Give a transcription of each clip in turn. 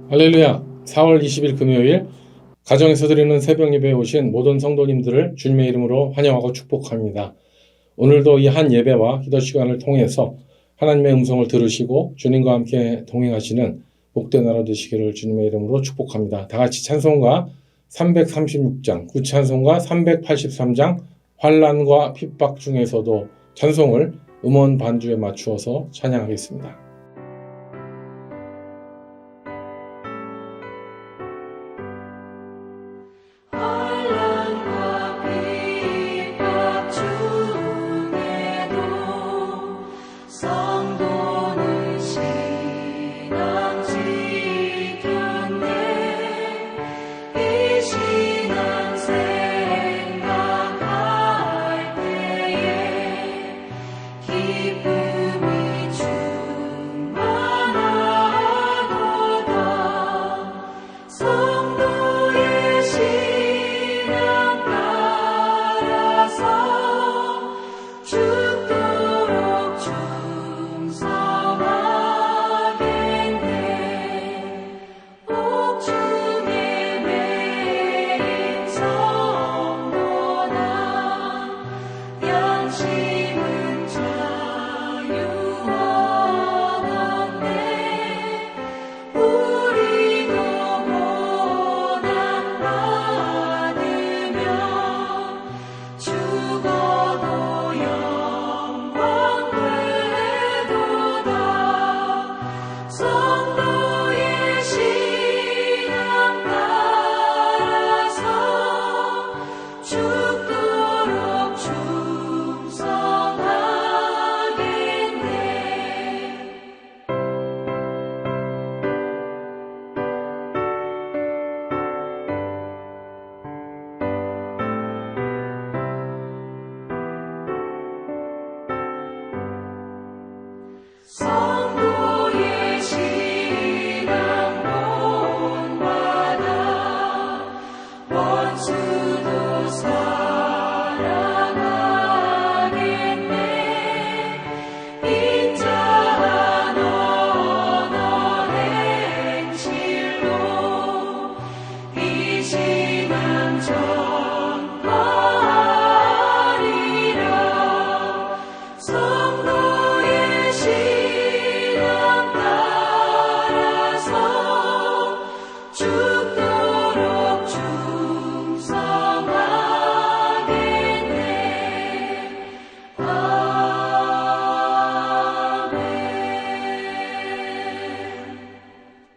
할렐루야. 4월 20일 금요일 가정에서 드리는 새벽 예배에 오신 모든 성도님들을 주님의 이름으로 환영하고 축복합니다. 오늘도 이 한 예배와 기도 시간을 통해서 하나님의 음성을 들으시고 주님과 함께 동행하시는 복된 하루 되시기를 주님의 이름으로 축복합니다. 다 같이 찬송가 336장, 구찬송가 383장 환난과 핍박 중에서도 찬송을 음원 반주에 맞추어서 찬양하겠습니다.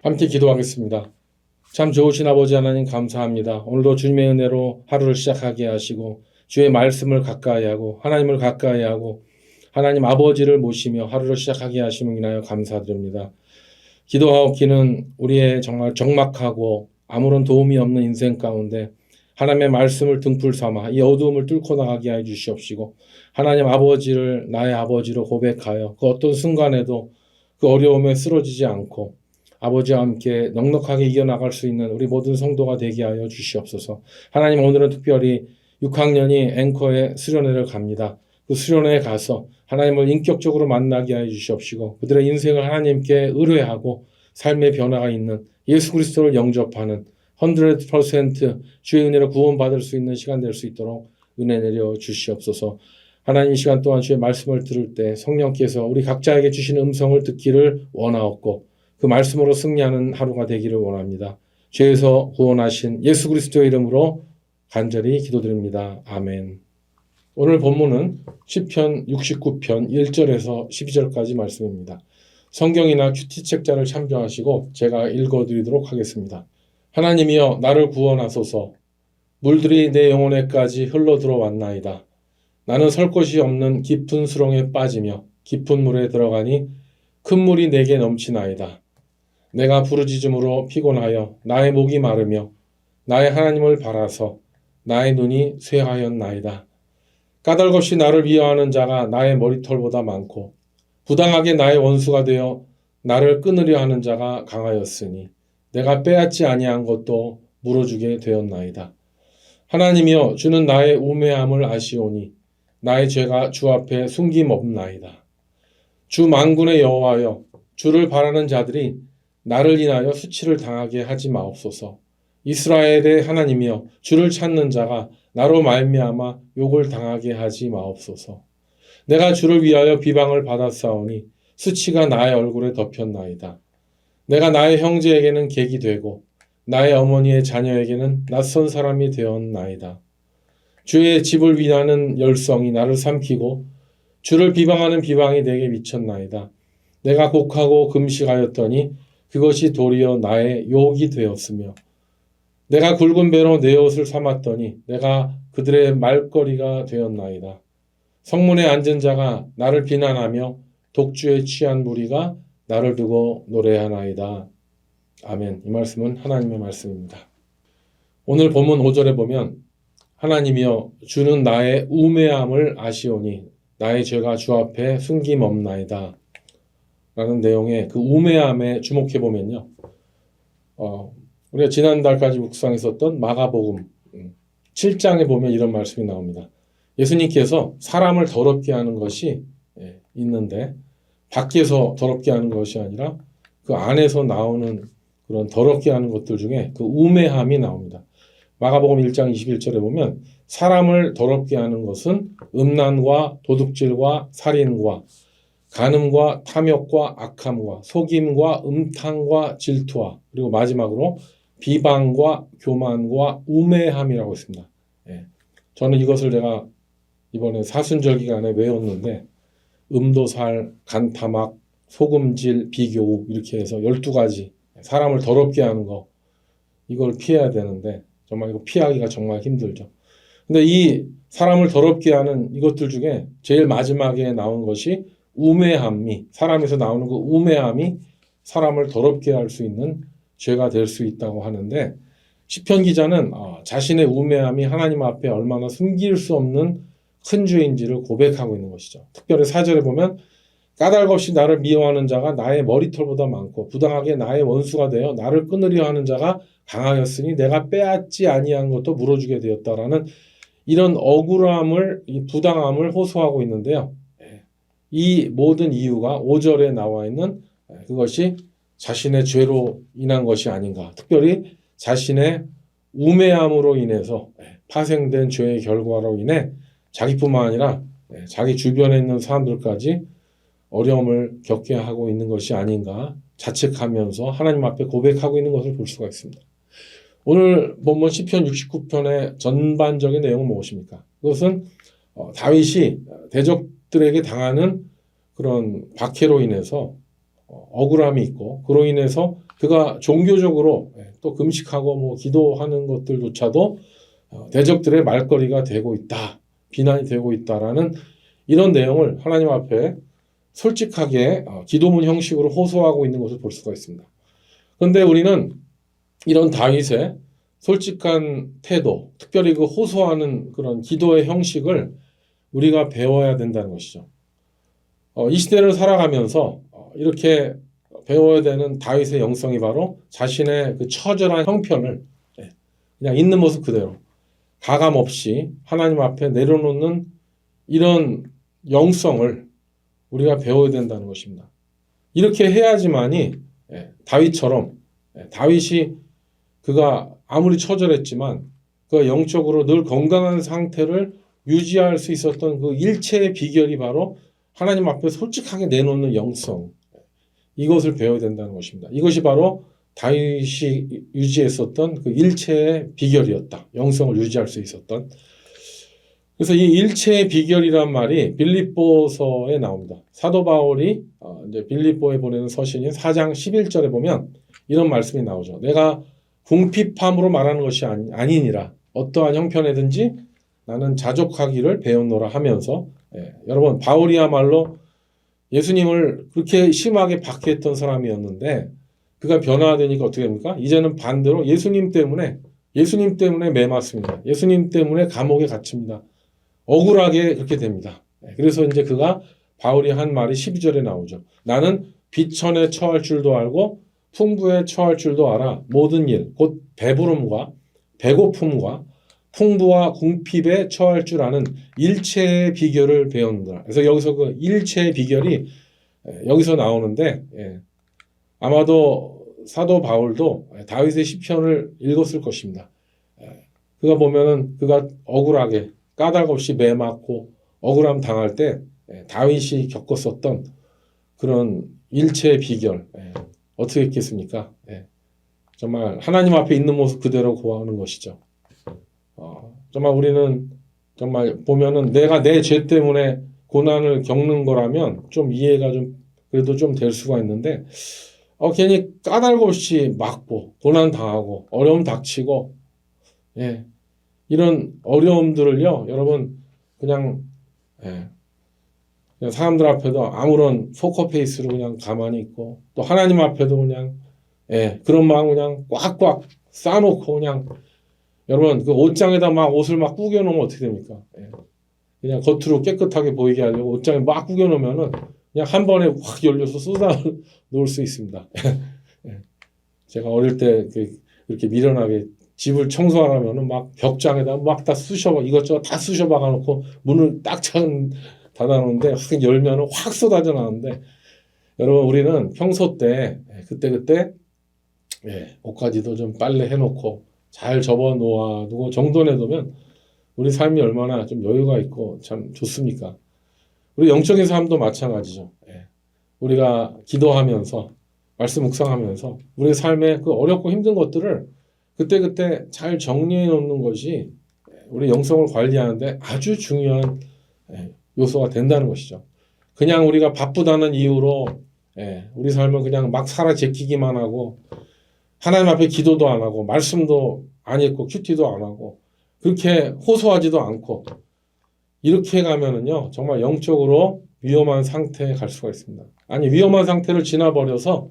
함께 기도하겠습니다. 참 좋으신 아버지 하나님 감사합니다. 오늘도 주님의 은혜로 하루를 시작하게 하시고 주의 말씀을 가까이 하고 하나님을 가까이 하고 하나님 아버지를 모시며 하루를 시작하게 하심을 인하여 감사드립니다. 기도하옵기는 우리의 정말 적막하고 아무런 도움이 없는 인생 가운데 하나님의 말씀을 등불 삼아 이 어두움을 뚫고 나가게 해 주시옵시고 하나님 아버지를 나의 아버지로 고백하여 그 어떤 순간에도 그 어려움에 쓰러지지 않고 아버지와 함께 넉넉하게 이겨나갈 수 있는 우리 모든 성도가 되게 하여 주시옵소서. 하나님 오늘은 특별히 6학년이 앵커에 수련회를 갑니다. 그 수련회에 가서 하나님을 인격적으로 만나게 하여 주시옵시고 그들의 인생을 하나님께 의뢰하고 삶의 변화가 있는 예수 그리스도를 영접하는 100% 주의 은혜로 구원받을 수 있는 시간 될 수 있도록 은혜 내려 주시옵소서. 하나님 이 시간 동안 주의 말씀을 들을 때 성령께서 우리 각자에게 주시는 음성을 듣기를 원하옵고 그 말씀으로 승리하는 하루가 되기를 원합니다. 죄에서 구원하신 예수 그리스도의 이름으로 간절히 기도드립니다. 아멘. 오늘 본문은 시편 69편 1절에서 12절까지 말씀입니다. 성경이나 큐티 책자를 참조하시고 제가 읽어드리도록 하겠습니다. 하나님이여 나를 구원하소서. 물들이 내 영혼에까지 흘러들어왔나이다. 나는 설 곳이 없는 깊은 수렁에 빠지며 깊은 물에 들어가니 큰 물이 내게 넘치나이다. 내가 부르짖음으로 피곤하여 나의 목이 마르며 나의 하나님을 바라서 나의 눈이 쇠하였나이다. 까닭없이 나를 미워하는 자가 나의 머리털보다 많고 부당하게 나의 원수가 되어 나를 끊으려 하는 자가 강하였으니 내가 빼앗지 아니한 것도 물어주게 되었나이다. 하나님이여 주는 나의 우매함을 아시오니 나의 죄가 주 앞에 숨김없나이다. 주 만군의 여호와여 주를 바라는 자들이 나를 인하여 수치를 당하게 하지 마옵소서. 이스라엘의 하나님이여 주를 찾는 자가 나로 말미암아 욕을 당하게 하지 마옵소서. 내가 주를 위하여 비방을 받았사오니 수치가 나의 얼굴에 덮였나이다. 내가 나의 형제에게는 객이 되고 나의 어머니의 자녀에게는 낯선 사람이 되었나이다. 주의 집을 위하는 열성이 나를 삼키고 주를 비방하는 비방이 내게 미쳤나이다. 내가 곡하고 금식하였더니 그것이 도리어 나의 욕이 되었으며 내가 굵은 배로 내 옷을 삼았더니 내가 그들의 말거리가 되었나이다. 성문에 앉은 자가 나를 비난하며 독주에 취한 무리가 나를 두고 노래하나이다. 아멘. 이 말씀은 하나님의 말씀입니다. 오늘 본문 5절에 보면 하나님이여 주는 나의 우매함을 아시오니 나의 죄가 주 앞에 숨김없나이다 라는 내용의 그 우매함에 주목해 보면요. 우리가 지난달까지 묵상했었던 마가복음 7장에 보면 이런 말씀이 나옵니다. 예수님께서 사람을 더럽게 하는 것이 있는데 밖에서 더럽게 하는 것이 아니라 그 안에서 나오는 그런 더럽게 하는 것들 중에 그 우매함이 나옵니다. 마가복음 1장 21절에 보면 사람을 더럽게 하는 것은 음란과 도둑질과 살인과 간음과 탐욕과 악함과 속임과 음탕과 질투와 그리고 마지막으로 비방과 교만과 우매함이라고 있습니다. 저는 이것을 제가 이번에 사순절 기간에 외웠는데 음도살, 간탐악, 속음질, 비교 이렇게 해서 12가지 사람을 더럽게 하는 거 이걸 피해야 되는데 정말 이거 피하기가 정말 힘들죠. 근데 이 사람을 더럽게 하는 이것들 중에 제일 마지막에 나온 것이 우매함이 사람에서 나오는 그 우매함이 사람을 더럽게 할 수 있는 죄가 될 수 있다고 하는데 시편 기자는 자신의 우매함이 하나님 앞에 얼마나 숨길 수 없는 큰 죄인지를 고백하고 있는 것이죠. 특별히 4절에 보면 까닭 없이 나를 미워하는 자가 나의 머리털보다 많고 부당하게 나의 원수가 되어 나를 끊으려 하는 자가 강하였으니 내가 빼앗지 아니한 것도 물어주게 되었다라는 이런 억울함을 이 부당함을 호소하고 있는데요. 이 모든 이유가 5절에 나와 있는 그것이 자신의 죄로 인한 것이 아닌가. 특별히 자신의 우매함으로 인해서 파생된 죄의 결과로 인해 자기뿐만 아니라 자기 주변에 있는 사람들까지 어려움을 겪게 하고 있는 것이 아닌가 자책하면서 하나님 앞에 고백하고 있는 것을 볼 수가 있습니다. 오늘 본문 시편 69편의 전반적인 내용은 무엇입니까? 그것은 다윗이 대적들에게 당하는 그런 박해로 인해서 억울함이 있고 그로 인해서 그가 종교적으로 또 금식하고 뭐 기도하는 것들조차도 대적들의 말거리가 되고 있다. 비난이 되고 있다라는 이런 내용을 하나님 앞에 솔직하게 기도문 형식으로 호소하고 있는 것을 볼 수가 있습니다. 그런데 우리는 이런 다윗의 솔직한 태도, 특별히 그 호소하는 그런 기도의 형식을 우리가 배워야 된다는 것이죠. 이 시대를 살아가면서 이렇게 배워야 되는 다윗의 영성이 바로 자신의 그 처절한 형편을 그냥 있는 모습 그대로 가감 없이 하나님 앞에 내려놓는 이런 영성을 우리가 배워야 된다는 것입니다. 이렇게 해야지만이 다윗처럼 다윗이 그가 아무리 처절했지만 그 영적으로 늘 건강한 상태를 유지할 수 있었던 그 일체의 비결이 바로 하나님 앞에 솔직하게 내놓는 영성, 이것을 배워야 된다는 것입니다. 이것이 바로 다윗이 유지했었던 그 일체의 비결이었다. 영성을 유지할 수 있었던. 그래서 이 일체의 비결이란 말이 빌립보서에 나옵니다. 사도 바울이 이제 빌립보에 보내는 서신인 4장 11절에 보면 이런 말씀이 나오죠. 내가 궁핍함으로 말하는 것이 아니니라. 어떠한 형편에든지 나는 자족하기를 배웠노라 하면서 여러분 바울이야말로 예수님을 그렇게 심하게 박해했던 사람이었는데 그가 변화되니까 어떻게 됩니까? 이제는 반대로 예수님 때문에 매맞습니다. 예수님 때문에 감옥에 갇힙니다. 억울하게 그렇게 됩니다. 그래서 이제 그가 바울이 한 말이 12절에 나오죠. 나는 비천에 처할 줄도 알고 풍부에 처할 줄도 알아. 모든 일, 곧 배부름과 배고픔과 풍부와 궁핍에 처할 줄 아는 일체의 비결을 배운다. 그래서 여기서 그 일체의 비결이 여기서 나오는데 아마도 사도 바울도 다윗의 시편을 읽었을 것입니다. 그가 보면은 그가 억울하게 까닭 없이 매맞고 억울함 당할 때 다윗이 겪었었던 그런 일체의 비결 어떻게 있겠습니까? 정말 하나님 앞에 있는 모습 그대로 구하는 것이죠. 정말 우리는 정말 보면은 내가 내 죄 때문에 고난을 겪는 거라면 좀 이해가 좀 그래도 좀 될 수가 있는데 괜히 까닭 없이 맞고 고난 당하고 어려움 닥치고 이런 어려움들을요 여러분 그냥 그냥 사람들 앞에도 아무런 포커페이스로 그냥 가만히 있고 또 하나님 앞에도 그냥 그런 마음 그냥 꽉꽉 쌓아놓고 그냥 여러분 그 옷장에다 막 옷을 막 구겨 놓으면 어떻게 됩니까? 그냥 겉으로 깨끗하게 보이게 하려고 옷장에 막 구겨 놓으면은 그냥 한 번에 확 열려서 쏟아 놓을 수 있습니다. 제가 어릴 때 이렇게 미련하게 집을 청소하려면은 막 벽장에다 막 다 쑤셔 이것저것 다 쑤셔 박아 놓고 문을 딱 닫아 놓는데 확 열면은 확 쏟아져 나오는데 여러분 우리는 평소 때 그때 옷가지도 좀 빨래 해놓고 잘 접어 놓아 두고 정돈해 두면 우리 삶이 얼마나 좀 여유가 있고 참 좋습니까? 우리 영적인 삶도 마찬가지죠. 우리가 기도하면서 말씀 묵상하면서 우리 삶의 그 어렵고 힘든 것들을 그때 잘 정리해 놓는 것이 우리 영성을 관리하는데 아주 중요한 요소가 된다는 것이죠. 그냥 우리가 바쁘다는 이유로 우리 삶을 그냥 막 살아 제끼기만 하고 하나님 앞에 기도도 안 하고 말씀도 안 읽고 큐티도 안 하고 그렇게 호소하지도 않고 이렇게 가면은요 정말 영적으로 위험한 상태에 갈 수가 있습니다. 아니 위험한 상태를 지나버려서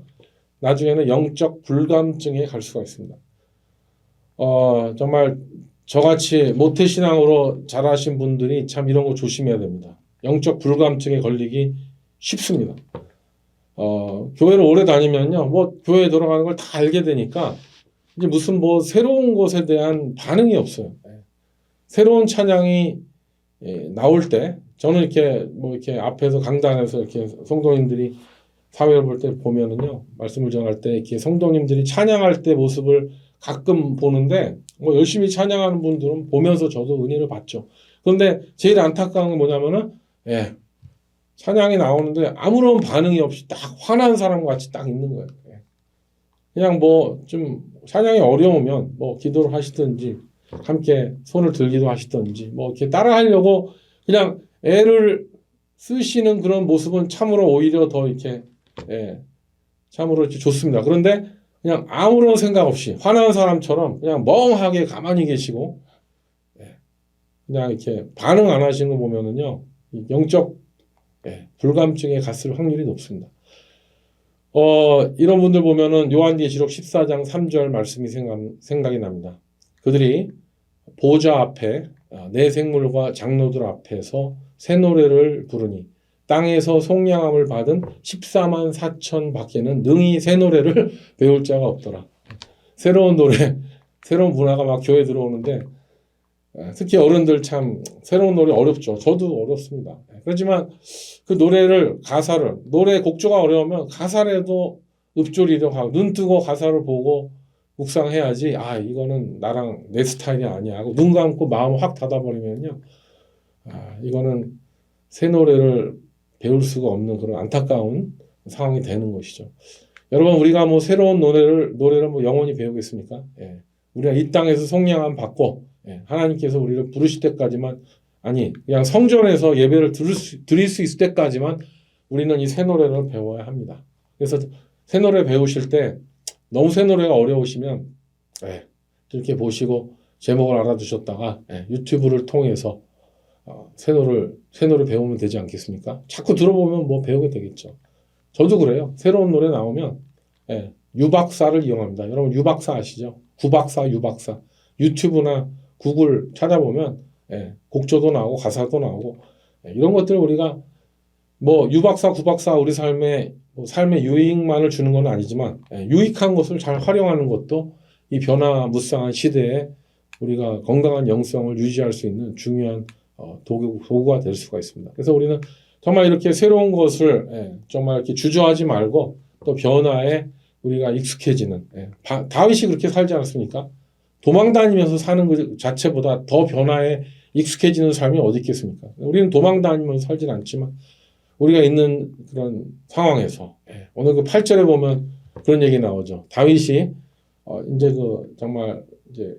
나중에는 영적 불감증에 갈 수가 있습니다. 정말 저같이 모태신앙으로 자라신 분들이 참 이런 거 조심해야 됩니다. 영적 불감증에 걸리기 쉽습니다. 교회를 오래 다니면요, 뭐 교회에 들어가는 걸 다 알게 되니까 이제 무슨 뭐 새로운 것에 대한 반응이 없어요. 새로운 찬양이 나올 때 저는 이렇게 뭐 이렇게 앞에서 강단에서 이렇게 성도님들이 사회를 볼 때 보면은요, 말씀을 전할 때 이렇게 성도님들이 찬양할 때 모습을 가끔 보는데 뭐 열심히 찬양하는 분들은 보면서 저도 은혜를 받죠. 그런데 제일 안타까운 건 뭐냐면은 찬양이 나오는데 아무런 반응이 없이 딱 화난 사람 같이 딱 있는 거예요. 그냥 뭐 좀 찬양이 어려우면 뭐 기도를 하시든지 함께 손을 들기도 하시든지 뭐 이렇게 따라 하려고 그냥 애를 쓰시는 그런 모습은 참으로 오히려 더 이렇게 참으로 이렇게 좋습니다. 그런데 그냥 아무런 생각 없이 화난 사람처럼 그냥 멍하게 가만히 계시고 그냥 이렇게 반응 안 하시는 거 보면은요 영적 불감증에 갔을 확률이 높습니다. 이런 분들 보면은 요한계시록 14장 3절 말씀이 생각이 납니다. 그들이 보좌 앞에 내 생물과 장로들 앞에서 새 노래를 부르니 땅에서 속량함을 받은 14만 4천 밖에는 능히 새 노래를 배울 자가 없더라. 새로운 노래, 새로운 문화가 막 교회에 들어오는데 특히 어른들 참 새로운 노래 어렵죠. 저도 어렵습니다. 그렇지만 그 노래를 노래 곡조가 어려우면 가사라도 읊조리려고 하고 눈 뜨고 가사를 보고 묵상해야지 이거는 나랑 내 스타일이 아니야 하고 눈 감고 마음을 확 닫아버리면요 이거는 새 노래를 배울 수가 없는 그런 안타까운 상황이 되는 것이죠. 여러분 우리가 뭐 새로운 노래를 뭐 영원히 배우겠습니까? 우리가 이 땅에서 속량함 받고 하나님께서 우리를 부르실 때까지만 그냥 성전에서 예배를 드릴 수 있을 때까지만 우리는 이 새 노래를 배워야 합니다. 그래서 새 노래 배우실 때 너무 새 노래가 어려우시면 이렇게 보시고 제목을 알아두셨다가 유튜브를 통해서 새 노래 배우면 되지 않겠습니까? 자꾸 들어보면 뭐 배우게 되겠죠. 저도 그래요. 새로운 노래 나오면 유박사를 이용합니다. 여러분 유박사 아시죠? 구박사, 유박사. 유튜브나 구글 찾아보면 곡조도 나오고 가사도 나오고 이런 것들을 우리가 뭐 유박사, 구박사 우리 삶의 유익만을 주는 건 아니지만 유익한 것을 잘 활용하는 것도 이 변화무쌍한 시대에 우리가 건강한 영성을 유지할 수 있는 중요한 도구가 될 수가 있습니다. 그래서 우리는 정말 이렇게 새로운 것을 정말 이렇게 주저하지 말고 또 변화에 우리가 익숙해지는 다윗이 그렇게 살지 않았습니까? 도망다니면서 사는 것 자체보다 더 변화에 익숙해지는 삶이 어디 있겠습니까? 우리는 도망다니면서 살진 않지만 우리가 있는 그런 상황에서 오늘 그 8절에 보면 그런 얘기 나오죠. 다윗이 이제 그 정말 이제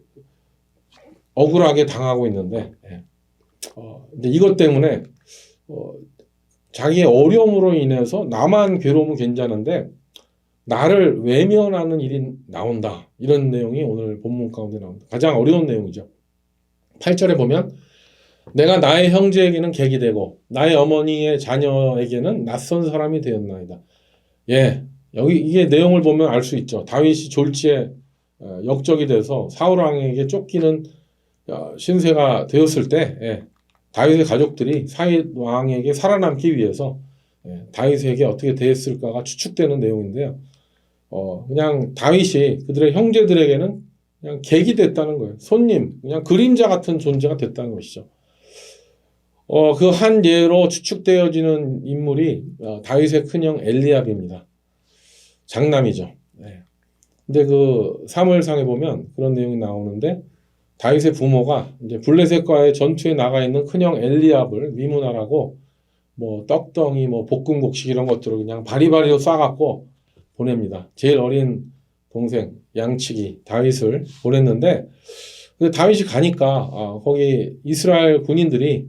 억울하게 당하고 있는데 이제 이것 때문에 자기의 어려움으로 인해서 나만 괴로우면 괜찮은데 나를 외면하는 일이 나온다. 이런 내용이 오늘 본문 가운데 나옵니다. 가장 어려운 내용이죠. 8절에 보면 내가 나의 형제에게는 객이 되고 나의 어머니의 자녀에게는 낯선 사람이 되었나이다. 여기 이게 내용을 보면 알 수 있죠. 다윗이 졸지에 역적이 돼서 사울 왕에게 쫓기는 신세가 되었을 때 다윗의 가족들이 사울 왕에게 살아남기 위해서 다윗에게 어떻게 대했을까가 추측되는 내용인데요. 그냥 다윗이 그들의 형제들에게는 그냥 객이 됐다는 거예요. 손님, 그냥 그림자 같은 존재가 됐다는 것이죠. 그 한 예로 추측되어지는 인물이 다윗의 큰형 엘리압입니다. 장남이죠. 근데 그 사무엘상에 보면 그런 내용이 나오는데 다윗의 부모가 이제 블레셋과의 전투에 나가 있는 큰형 엘리압을 위문하라고 뭐 떡덩이, 뭐 볶음곡식 이런 것들을 그냥 바리바리로 쏴갖고 보냅니다. 제일 어린 동생 양치기 다윗을 보냈는데 다윗이 가니까 거기 이스라엘 군인들이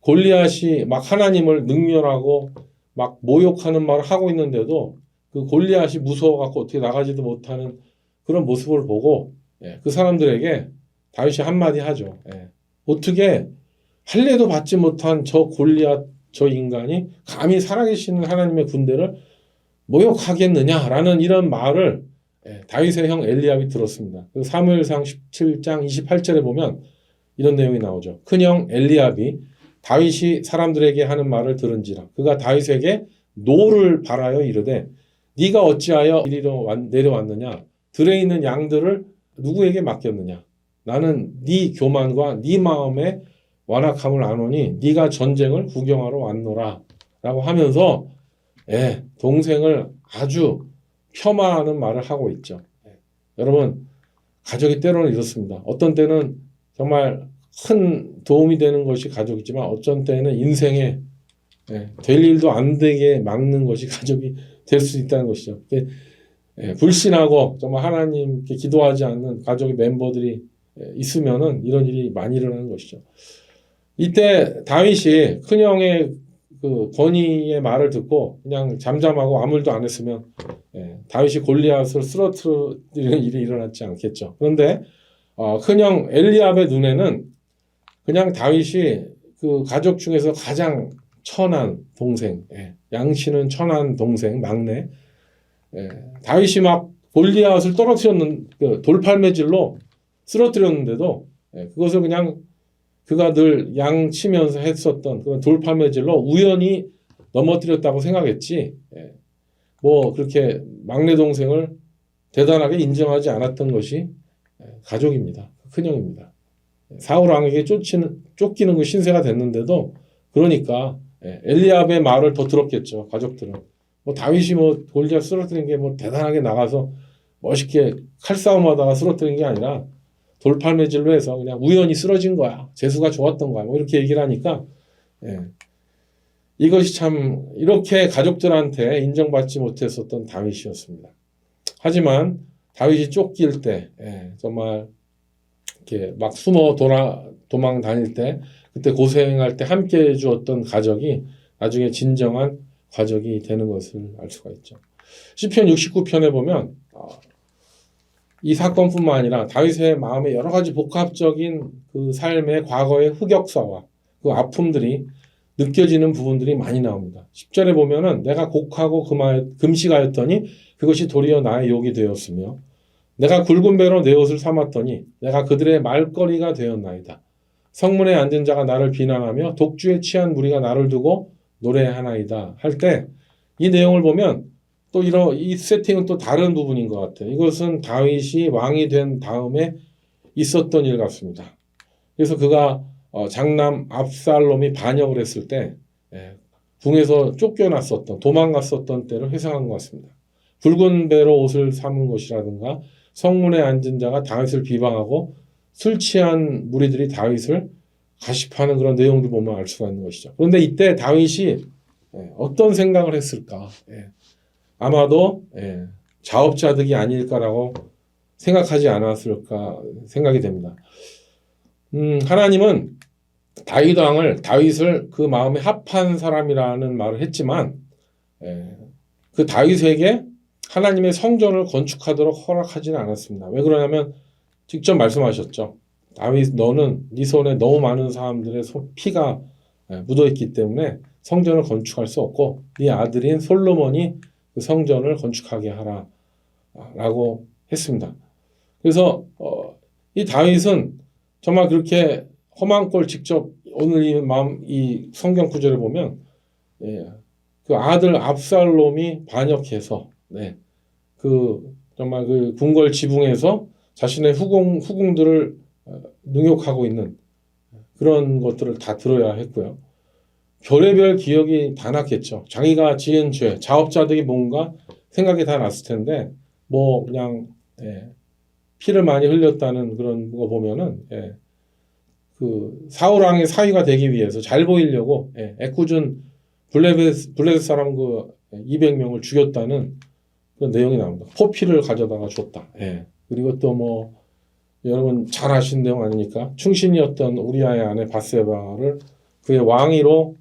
골리앗이 막 하나님을 능멸하고 막 모욕하는 말을 하고 있는데도 그 골리앗이 무서워갖고 어떻게 나가지도 못하는 그런 모습을 보고 그 사람들에게 다윗이 한마디 하죠. 어떻게 할례도 받지 못한 저 골리앗 저 인간이 감히 살아계시는 하나님의 군대를 모욕하겠느냐라는 이런 말을 다윗의 형 엘리압이 들었습니다. 사무엘상 17장 28절에 보면 이런 내용이 나오죠. 큰형 엘리압이 다윗이 사람들에게 하는 말을 들은지라 그가 다윗에게 노를 바라여 이르되 네가 어찌하여 이리로 내려왔느냐 들에 있는 양들을 누구에게 맡겼느냐 나는 네 교만과 네 마음의 완악함을 아노니 네가 전쟁을 구경하러 왔노라 라고 하면서 동생을 아주 폄하하는 말을 하고 있죠. 여러분 가족이 때로는 이렇습니다. 어떤 때는 정말 큰 도움이 되는 것이 가족이지만 어떤 때는 인생에 될 일도 안 되게 막는 것이 가족이 될 수 있다는 것이죠. 불신하고 정말 하나님께 기도하지 않는 가족의 멤버들이 있으면은 이런 일이 많이 일어나는 것이죠. 이때 다윗이 큰형의 그 권위의 말을 듣고 그냥 잠잠하고 아무 일도 안 했으면 다윗이 골리앗을 쓰러뜨리는 일이 일어났지 않겠죠. 그런데 큰형 엘리압의 눈에는 그냥 다윗이 그 가족 중에서 가장 천한 동생, 양치는 천한 동생 막내 다윗이 막 골리앗을 떨어뜨렸는 그 돌팔매질로 쓰러뜨렸는데도 그것을 그냥 그가 늘 양치면서 했었던 그런 돌팔매질로 우연히 넘어뜨렸다고 생각했지 뭐 그렇게 막내 동생을 대단하게 인정하지 않았던 것이 가족입니다. 큰형입니다. 사울 왕에게 쫓기는 그 신세가 됐는데도 그러니까 엘리압의 말을 더 들었겠죠. 가족들은 뭐 다윗이 뭐 골리앗 쓰러뜨린 게 뭐 대단하게 나가서 멋있게 칼싸움하다가 쓰러뜨린 게 아니라 돌팔매질로 해서 그냥 우연히 쓰러진 거야. 재수가 좋았던 거야. 뭐 이렇게 얘기를 하니까 이것이 참 이렇게 가족들한테 인정받지 못했었던 다윗이었습니다. 하지만 다윗이 쫓길 때 정말 이렇게 막 숨어 도망 다닐 때 그때 고생할 때 함께 해주었던 가족이 나중에 진정한 가족이 되는 것을 알 수가 있죠. 시편 69편에 보면 이 사건뿐만 아니라 다윗의 마음에 여러 가지 복합적인 그 삶의 과거의 흑역사와 그 아픔들이 느껴지는 부분들이 많이 나옵니다. 10절에 보면은 내가 곡하고 금식하였더니 그것이 도리어 나의 욕이 되었으며 내가 굵은 배로 내 옷을 삼았더니 내가 그들의 말거리가 되었나이다. 성문에 앉은 자가 나를 비난하며 독주에 취한 무리가 나를 두고 노래하나이다 할 때 이 내용을 보면 또 이 세팅은 또 다른 부분인 것 같아요. 이것은 다윗이 왕이 된 다음에 있었던 일 같습니다. 그래서 그가 장남 압살롬이 반역을 했을 때 궁에서 쫓겨났었던 도망갔었던 때를 회상한 것 같습니다. 붉은 배로 옷을 삼은 것이라든가 성문에 앉은 자가 다윗을 비방하고 술 취한 무리들이 다윗을 가십하는 그런 내용들 보면 알 수가 있는 것이죠. 그런데 이때 다윗이 어떤 생각을 했을까? 아마도 자업자득이 아닐까라고 생각하지 않았을까 생각이 됩니다. 하나님은 다윗을 그 마음에 합한 사람이라는 말을 했지만 그 다윗에게 하나님의 성전을 건축하도록 허락하지는 않았습니다. 왜 그러냐면 직접 말씀하셨죠. 다윗 너는 네 손에 너무 많은 사람들의 피가 묻어있기 때문에 성전을 건축할 수 없고 네 아들인 솔로몬이 그 성전을 건축하게 하라 라고 했습니다. 그래서 이 다윗은 정말 그렇게 험한 꼴 직접 오늘 이 성경 구절을 보면 그 아들 압살롬이 반역해서 정말 그 궁궐 지붕에서 자신의 후궁들을 능욕하고 있는 그런 것들을 다 들어야 했고요. 별의별 기억이 다 났겠죠. 자기가 지은 죄, 자업자득이 뭔가 생각이 다 났을 텐데 뭐 그냥 피를 많이 흘렸다는 그런 거 보면은 그 사울 왕의 사위가 되기 위해서 잘 보이려고 애꿎은 블레셋 사람 그 200명을 죽였다는 그런 내용이 나옵니다. 포피를 가져다가 줬다. 그리고 또 뭐 여러분 잘 아시는 내용 아닙니까? 충신이었던 우리아의 아내 밧세바를 그의 왕위로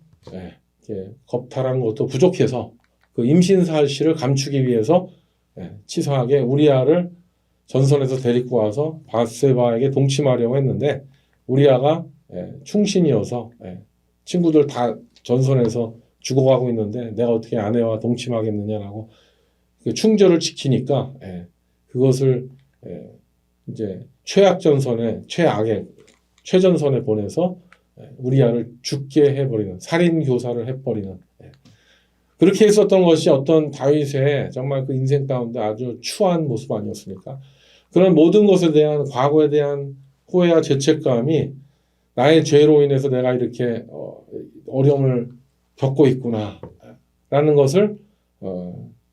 겁탈한 것도 부족해서 그 임신사실을 감추기 위해서 치사하게 우리아를 전선에서 데리고 와서 밧세바에게 동침하려고 했는데 우리아가 충신이어서 친구들 다 전선에서 죽어가고 있는데 내가 어떻게 아내와 동침하겠느냐라고 그 충절을 지키니까 그것을 이제 최전선에 보내서 우리아를 죽게 해버리는 살인 교사를 해버리는 그렇게 했었던 것이 어떤 다윗의 정말 그 인생 가운데 아주 추한 모습 아니었습니까? 그런 모든 것에 대한 과거에 대한 후회와 죄책감이 나의 죄로 인해서 내가 이렇게 어려움을 겪고 있구나 라는 것을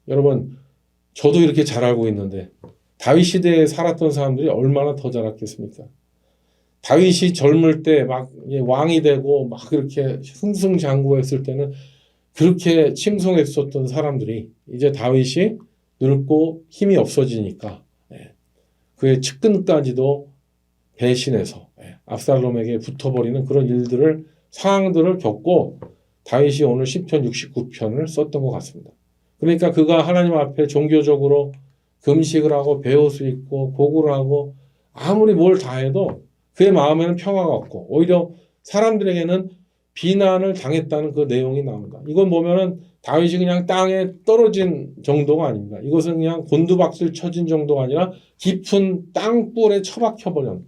여러분 저도 이렇게 잘 알고 있는데 다윗 시대에 살았던 사람들이 얼마나 더 잘 알겠습니까? 다윗이 젊을 때 막 왕이 되고 막 그렇게 승승장구했을 때는 그렇게 칭송했었던 사람들이 이제 다윗이 늙고 힘이 없어지니까 그의 측근까지도 배신해서 압살롬에게 붙어버리는 그런 상황들을 겪고 다윗이 오늘 시편 69편을 썼던 것 같습니다. 그러니까 그가 하나님 앞에 종교적으로 금식을 하고 베옷을 입고 고구를 하고 아무리 뭘 다 해도 그의 마음에는 평화가 없고 오히려 사람들에게는 비난을 당했다는 그 내용이 나옵니다. 이건 보면은 다윗이 그냥 땅에 떨어진 정도가 아닙니다. 이것은 그냥 곤두박질 쳐진 정도가 아니라 깊은 땅굴에 처박혀버렸던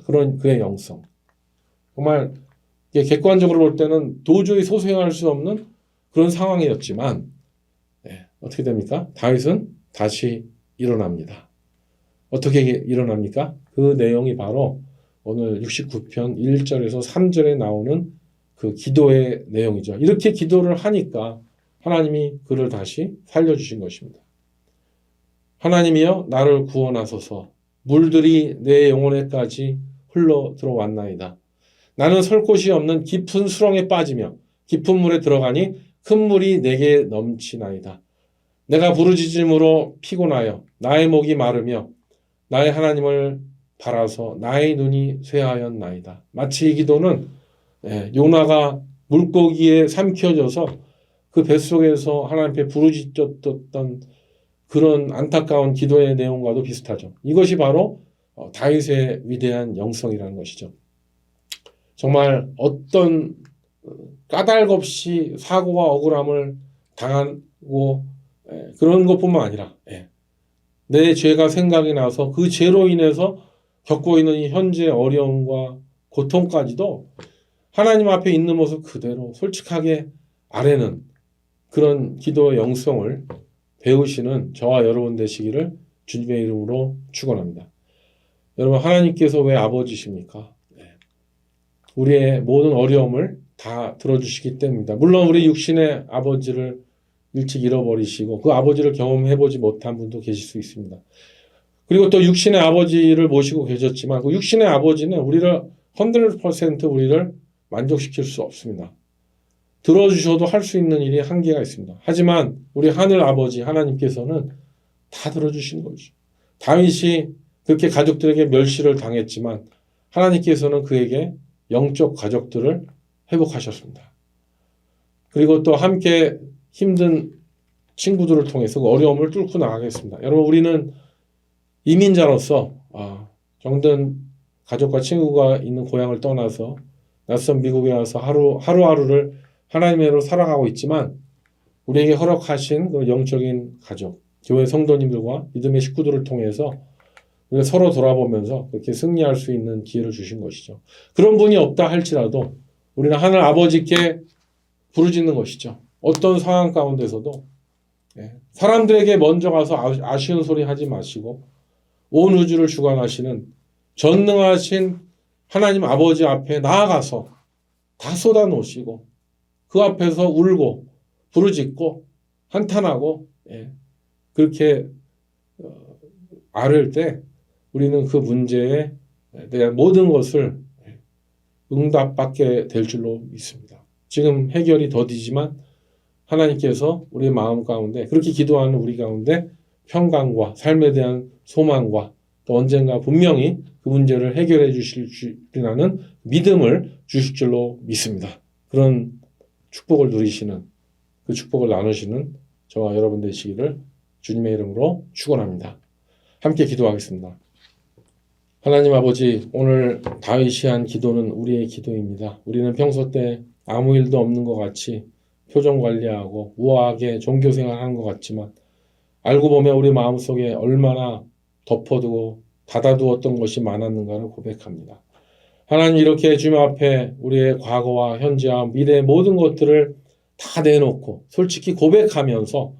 그런 그의 영성. 정말 객관적으로 볼 때는 도저히 소생할 수 없는 그런 상황이었지만 어떻게 됩니까? 다윗은 다시 일어납니다. 어떻게 일어납니까? 그 내용이 바로 오늘 69편 1절에서 3절에 나오는 그 기도의 내용이죠. 이렇게 기도를 하니까 하나님이 그를 다시 살려주신 것입니다. 하나님이여 나를 구원하소서 물들이 내 영혼에까지 흘러 들어왔나이다. 나는 설 곳이 없는 깊은 수렁에 빠지며 깊은 물에 들어가니 큰 물이 내게 넘치나이다. 내가 부르짖음으로 피곤하여 나의 목이 마르며 나의 하나님을 바라서 나의 눈이 쇠하였나이다. 마치 이 기도는 요나가 물고기에 삼켜져서 그 뱃속에서 하나님 앞에 부르짖었던 그런 안타까운 기도의 내용과도 비슷하죠. 이것이 바로 다윗의 위대한 영성이라는 것이죠. 정말 어떤 까닭 없이 사고와 억울함을 당하고 그런 것뿐만 아니라 내 죄가 생각이 나서 그 죄로 인해서 겪고 있는 이 현재 어려움과 고통까지도 하나님 앞에 있는 모습 그대로 솔직하게 아뢰는 그런 기도의 영성을 배우시는 저와 여러분 되시기를 주님의 이름으로 축원합니다. 여러분, 하나님께서 왜 아버지십니까? 우리의 모든 어려움을 다 들어주시기 때문입니다. 물론 우리 육신의 아버지를 일찍 잃어버리시고 그 아버지를 경험해보지 못한 분도 계실 수 있습니다. 그리고 또 육신의 아버지를 모시고 계셨지만 그 육신의 아버지는 우리를 100% 우리를 만족시킬 수 없습니다. 들어주셔도 할 수 있는 일이 한계가 있습니다. 하지만 우리 하늘 아버지 하나님께서는 다 들어주신 거죠. 다윗이 그렇게 가족들에게 멸시를 당했지만 하나님께서는 그에게 영적 가족들을 회복하셨습니다. 그리고 또 함께 힘든 친구들을 통해서 그 어려움을 뚫고 나가겠습니다. 여러분, 우리는 이민자로서 정든 가족과 친구가 있는 고향을 떠나서 낯선 미국에 와서 하루하루를 하나님의로 살아가고 있지만 우리에게 허락하신 그 영적인 가족, 교회 성도님들과 믿음의 식구들을 통해서 우리가 서로 돌아보면서 그렇게 승리할 수 있는 기회를 주신 것이죠. 그런 분이 없다 할지라도 우리는 하늘 아버지께 부르짖는 것이죠. 어떤 상황 가운데서도 사람들에게 먼저 가서 아쉬운 소리 하지 마시고 온 우주를 주관하시는 전능하신 하나님 아버지 앞에 나아가서 다 쏟아놓으시고 그 앞에서 울고 부르짖고 한탄하고 그렇게 아를 때 우리는 그 문제에 대한 모든 것을 응답받게 될 줄로 믿습니다. 지금 해결이 더디지만 하나님께서 우리의 마음 가운데 그렇게 기도하는 우리 가운데 평강과 삶에 대한 소망과 또 언젠가 분명히 그 문제를 해결해 주실 줄이라는 믿음을 주실 줄로 믿습니다. 그런 축복을 누리시는 그 축복을 나누시는 저와 여러분 되시기를 주님의 이름으로 축원합니다. 함께 기도하겠습니다. 하나님 아버지, 오늘 다윗이 한 기도는 우리의 기도입니다. 우리는 평소 때 아무 일도 없는 것 같이 표정 관리하고 우아하게 종교생활하는 것 같지만 알고 보면 우리 마음속에 얼마나 덮어두고 닫아두었던 것이 많았는가를 고백합니다. 하나님, 이렇게 주님 앞에 우리의 과거와 현재와 미래의 모든 것들을 다 내놓고 솔직히 고백하면서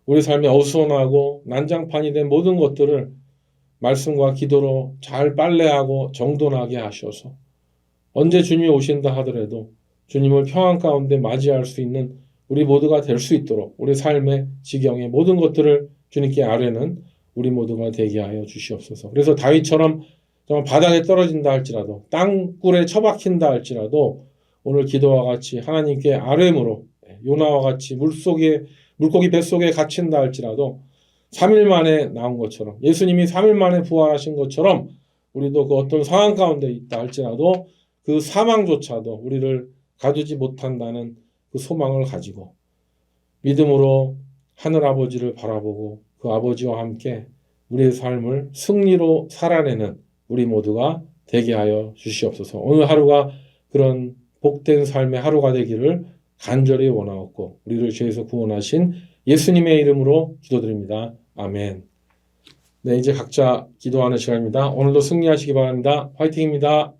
우리 삶에 어수선하고 난장판이 된 모든 것들을 말씀과 기도로 잘 빨래하고 정돈하게 하셔서 언제 주님이 오신다 하더라도 주님을 평안 가운데 맞이할 수 있는 우리 모두가 될 수 있도록 우리 삶의 지경의 모든 것들을 주님께 아뢰는 우리 모두가 되게 하여 주시옵소서. 그래서 다윗처럼 정말 바닥에 떨어진다 할지라도 땅굴에 처박힌다 할지라도 오늘 기도와 같이 하나님께 아뢰므로 요나와 같이 물고기 뱃속에 갇힌다 할지라도 3일 만에 나온 것처럼 예수님이 3일 만에 부활하신 것처럼 우리도 그 어떤 상황 가운데 있다 할지라도 그 사망조차도 우리를 가두지 못한다는 그 소망을 가지고 믿음으로 하늘 아버지를 바라보고 그 아버지와 함께 우리의 삶을 승리로 살아내는 우리 모두가 되게 하여 주시옵소서. 오늘 하루가 그런 복된 삶의 하루가 되기를 간절히 원하옵고 우리를 죄에서 구원하신 예수님의 이름으로 기도드립니다. 아멘. 네, 이제 각자 기도하는 시간입니다. 오늘도 승리하시기 바랍니다. 화이팅입니다.